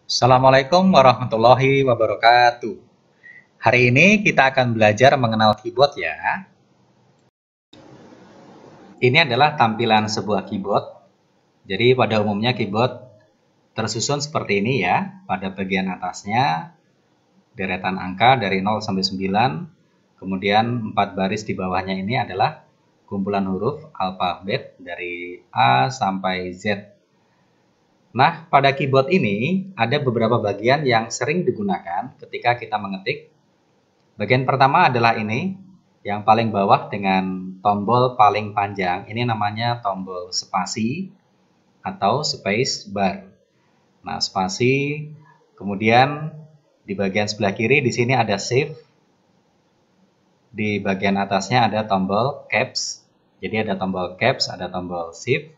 Assalamualaikum warahmatullahi wabarakatuh. Hari ini kita akan belajar mengenal keyboard ya. Ini adalah tampilan sebuah keyboard. Jadi pada umumnya keyboard tersusun seperti ini ya. Pada bagian atasnya deretan angka dari 0 sampai 9. Kemudian 4 baris di bawahnya ini adalah kumpulan huruf alfabet dari A sampai Z. Nah, pada keyboard ini ada beberapa bagian yang sering digunakan ketika kita mengetik. Bagian pertama adalah ini, yang paling bawah dengan tombol paling panjang. Ini namanya tombol spasi atau space bar. Nah, spasi, kemudian di bagian sebelah kiri di sini ada shift. Di bagian atasnya ada tombol caps. Jadi ada tombol caps, ada tombol shift.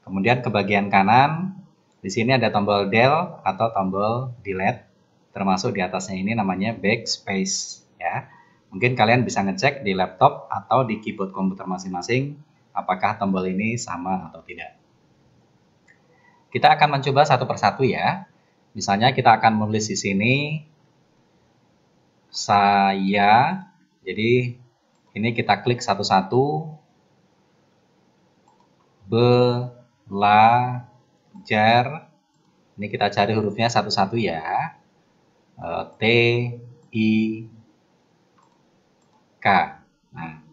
Kemudian ke bagian kanan di sini ada tombol del atau tombol delete, termasuk di atasnya ini namanya backspace ya. Mungkin kalian bisa ngecek di laptop atau di keyboard komputer masing-masing apakah tombol ini sama atau tidak. Kita akan mencoba satu persatu ya. Misalnya kita akan menulis di sini saya. Jadi ini kita klik satu-satu. Belajar. Ini kita cari hurufnya satu-satu ya. T, I, K. Nah,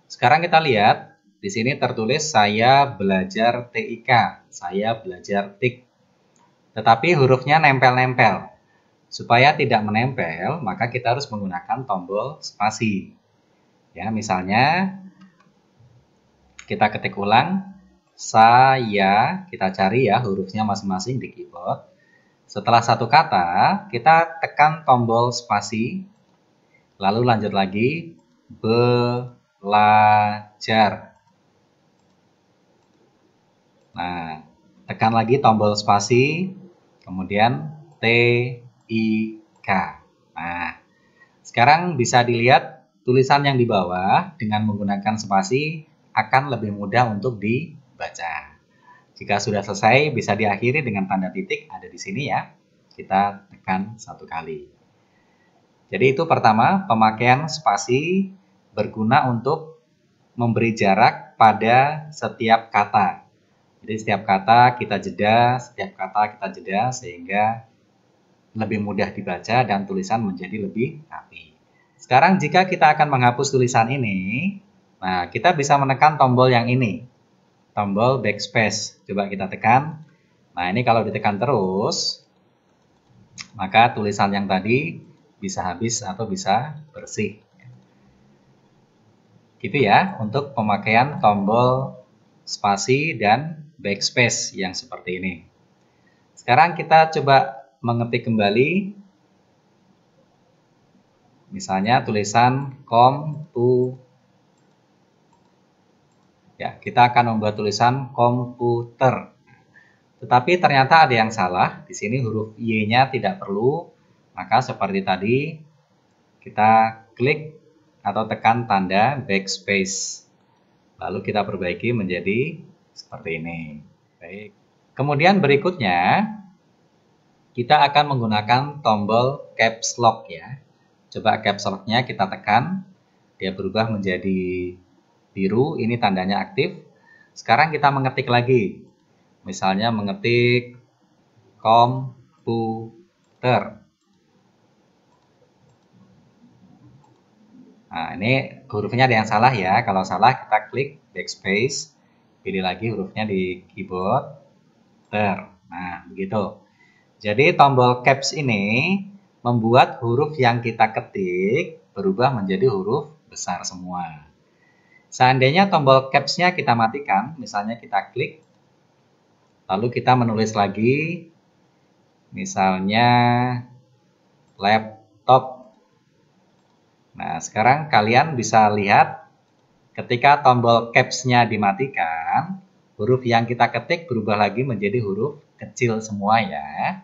sekarang kita lihat di sini tertulis saya belajar TIK. Saya belajar TIK. Tetapi hurufnya nempel-nempel. Supaya tidak menempel, maka kita harus menggunakan tombol spasi. Ya, misalnya kita ketik ulang saya, kita cari ya hurufnya masing-masing di keyboard. Setelah satu kata, kita tekan tombol spasi, lalu lanjut lagi, belajar. Nah, tekan lagi tombol spasi, kemudian T, I, K. Nah, sekarang bisa dilihat tulisan yang di bawah dengan menggunakan spasi akan lebih mudah untuk dibaca. Jika sudah selesai, bisa diakhiri dengan tanda titik ada di sini ya. Kita tekan satu kali. Jadi itu pertama, pemakaian spasi berguna untuk memberi jarak pada setiap kata. Jadi setiap kata kita jeda, sehingga lebih mudah dibaca dan tulisan menjadi lebih rapi. Sekarang jika kita akan menghapus tulisan ini, nah kita bisa menekan tombol yang ini. Tombol backspace, coba kita tekan. Nah ini kalau ditekan terus, maka tulisan yang tadi bisa habis atau bisa bersih. Gitu ya, untuk pemakaian tombol spasi dan backspace yang seperti ini. Sekarang kita coba mengetik kembali. Misalnya tulisan komputer. Ya, kita akan membuat tulisan komputer. Tetapi ternyata ada yang salah. Di sini huruf Y-nya tidak perlu. Maka seperti tadi, kita klik atau tekan tanda backspace. Lalu kita perbaiki menjadi seperti ini. Baik. Kemudian berikutnya, kita akan menggunakan tombol caps lock ya. Coba caps lock-nya kita tekan. Dia berubah menjadi biru, ini tandanya aktif. Sekarang kita mengetik lagi. Misalnya mengetik komputer. Nah, ini hurufnya ada yang salah ya. Kalau salah kita klik backspace. Pilih lagi hurufnya di keyboard. Nah, begitu. Jadi tombol caps ini membuat huruf yang kita ketik berubah menjadi huruf besar semua. Seandainya tombol caps-nya kita matikan, misalnya kita klik, lalu kita menulis lagi, misalnya laptop. Nah, sekarang kalian bisa lihat ketika tombol caps-nya dimatikan, huruf yang kita ketik berubah lagi menjadi huruf kecil semua ya.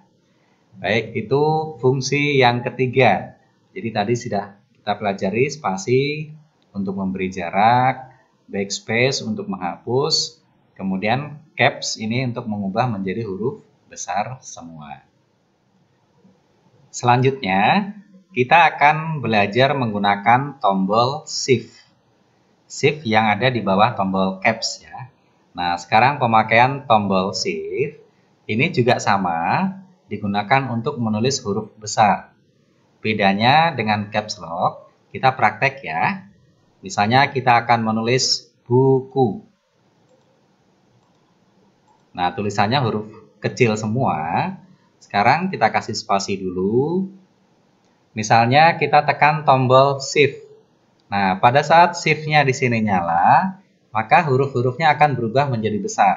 Baik, itu fungsi yang ketiga. Jadi tadi sudah kita pelajari spasi untuk memberi jarak, backspace untuk menghapus, kemudian caps ini untuk mengubah menjadi huruf besar semua. Selanjutnya, kita akan belajar menggunakan tombol Shift. Shift yang ada di bawah tombol Caps ya. Nah, sekarang pemakaian tombol Shift ini juga sama, digunakan untuk menulis huruf besar. Bedanya dengan Caps Lock, kita praktek ya. Misalnya kita akan menulis buku. Nah, tulisannya huruf kecil semua. Sekarang kita kasih spasi dulu. Misalnya kita tekan tombol Shift. Nah, pada saat Shift-nya di sini nyala, maka huruf-hurufnya akan berubah menjadi besar.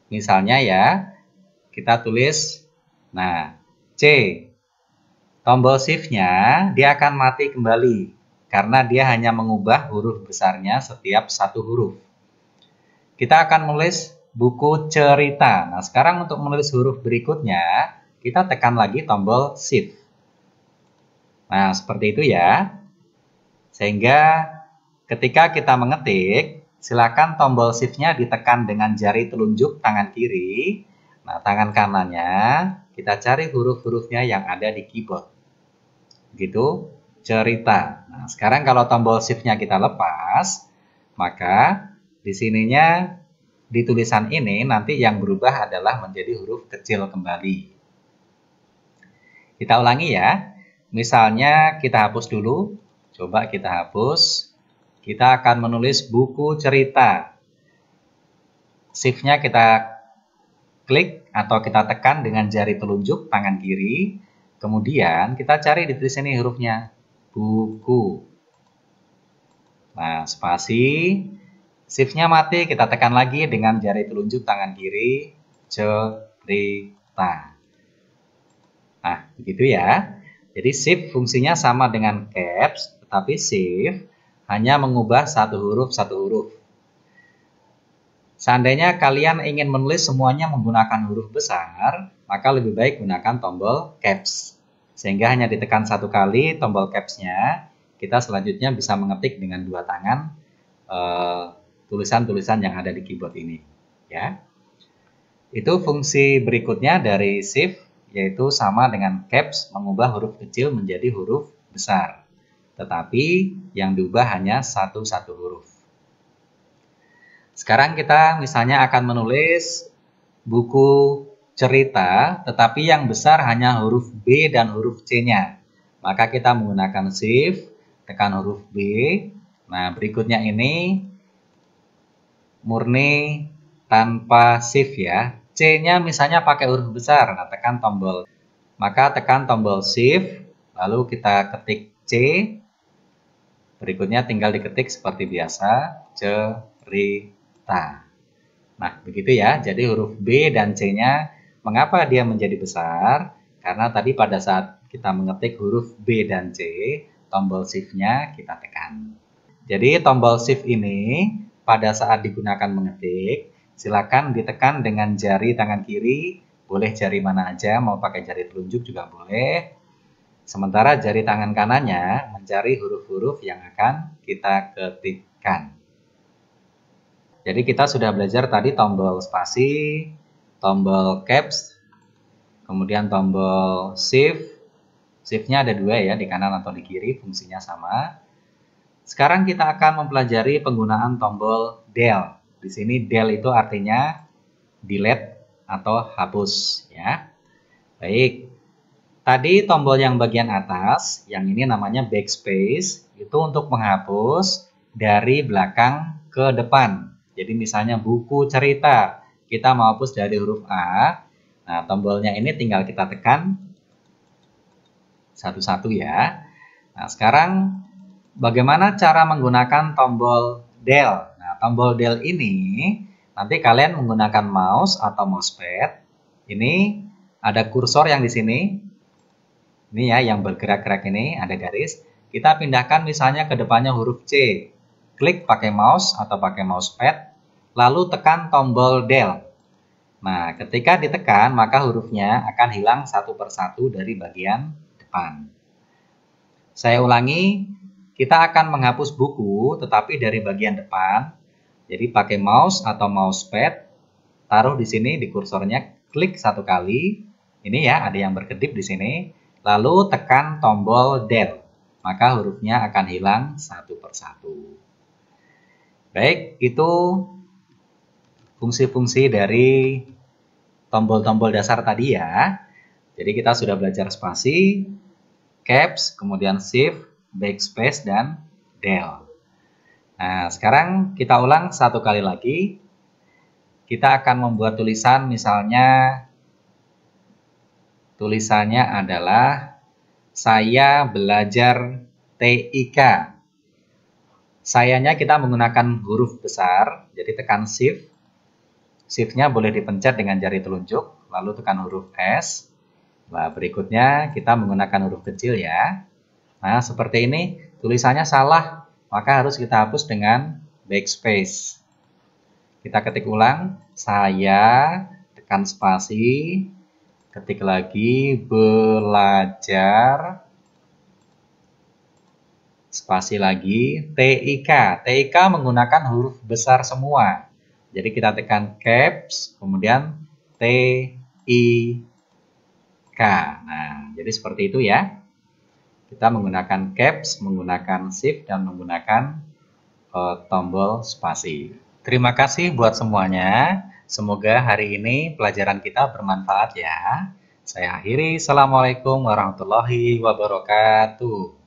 Misalnya ya, kita tulis, nah, C. Tombol Shift-nya dia akan mati kembali, karena dia hanya mengubah huruf besarnya setiap satu huruf. Kita akan menulis buku cerita. Nah, sekarang untuk menulis huruf berikutnya, kita tekan lagi tombol Shift. Nah, seperti itu ya. Sehingga ketika kita mengetik, silakan tombol Shift-nya ditekan dengan jari telunjuk tangan kiri. Nah, tangan kanannya kita cari huruf-hurufnya yang ada di keyboard. Begitu, cerita. Nah, sekarang kalau tombol Shift-nya kita lepas, maka di sininya di tulisan ini nanti yang berubah adalah menjadi huruf kecil kembali. Kita ulangi ya. Misalnya kita hapus dulu. Coba kita hapus. Kita akan menulis buku cerita. Shift-nya kita klik atau kita tekan dengan jari telunjuk tangan kiri. Kemudian kita cari di sini hurufnya. Buku. Nah, spasi. Shift-nya mati, kita tekan lagi dengan jari telunjuk tangan kiri, cerita. Nah, begitu ya. Jadi Shift fungsinya sama dengan Caps, tetapi Shift hanya mengubah satu huruf. Seandainya kalian ingin menulis semuanya menggunakan huruf besar, maka lebih baik gunakan tombol Caps. Sehingga hanya ditekan satu kali tombol Caps-nya, kita selanjutnya bisa mengetik dengan dua tangan tulisan-tulisan yang ada di keyboard ini ya. Itu fungsi berikutnya dari Shift, yaitu sama dengan Caps, mengubah huruf kecil menjadi huruf besar, tetapi yang diubah hanya satu huruf. Sekarang kita misalnya akan menulis buku cerita, tetapi yang besar hanya huruf B dan huruf C-nya. Maka kita menggunakan Shift, tekan huruf B. Nah, berikutnya ini murni tanpa Shift ya. C-nya misalnya pakai huruf besar, nah tekan tombol. Maka tekan tombol Shift, lalu kita ketik C. Berikutnya tinggal diketik seperti biasa, cerita. Nah, begitu ya. Jadi huruf B dan C-nya, mengapa dia menjadi besar? Karena tadi pada saat kita mengetik huruf B dan C, tombol Shift-nya kita tekan. Jadi tombol Shift ini pada saat digunakan mengetik, silakan ditekan dengan jari tangan kiri, boleh jari mana aja, mau pakai jari telunjuk juga boleh. Sementara jari tangan kanannya mencari huruf-huruf yang akan kita ketikkan. Jadi kita sudah belajar tadi tombol spasi, tombol Caps, kemudian tombol Shift. Shift-nya ada dua ya, di kanan atau di kiri, fungsinya sama. Sekarang kita akan mempelajari penggunaan tombol Del. Di sini Del itu artinya delete atau hapus ya. Baik. Tadi tombol yang bagian atas, yang ini namanya backspace, itu untuk menghapus dari belakang ke depan. Jadi misalnya buku cerita, kita mau hapus dari huruf A. Nah, tombolnya ini tinggal kita tekan satu-satu ya. Nah, sekarang bagaimana cara menggunakan tombol Del? Nah, tombol Del ini nanti kalian menggunakan mouse atau mousepad. Ini ada kursor yang di sini. Ini ya, yang bergerak-gerak ini ada garis. Kita pindahkan misalnya ke depannya huruf C. Klik pakai mouse atau pakai mousepad, lalu tekan tombol Del. Nah, ketika ditekan, maka hurufnya akan hilang satu persatu dari bagian depan. Saya ulangi. Kita akan menghapus buku, tetapi dari bagian depan. Jadi pakai mouse atau mousepad, taruh di sini di kursornya, klik satu kali. Ini ya, ada yang berkedip di sini. lalu tekan tombol Del, maka hurufnya akan hilang satu persatu. Baik, itu fungsi-fungsi dari tombol-tombol dasar tadi ya. Jadi kita sudah belajar spasi, caps, kemudian shift, backspace, dan del. Nah, sekarang kita ulang satu kali lagi. Kita akan membuat tulisan, misalnya tulisannya adalah saya belajar TIK. Sayanya kita menggunakan huruf besar, jadi tekan shift. Shift-nya boleh dipencet dengan jari telunjuk, lalu tekan huruf S. Nah, berikutnya kita menggunakan huruf kecil ya. Nah, seperti ini tulisannya salah, maka harus kita hapus dengan backspace. Kita ketik ulang, saya, tekan spasi, ketik lagi, belajar, spasi lagi, TIK. TIK menggunakan huruf besar semua. Jadi kita tekan caps, kemudian TIK. Nah, jadi seperti itu ya. Kita menggunakan caps, menggunakan shift, dan menggunakan tombol spasi. Terima kasih buat semuanya. Semoga hari ini pelajaran kita bermanfaat ya. Saya akhiri. Assalamualaikum warahmatullahi wabarakatuh.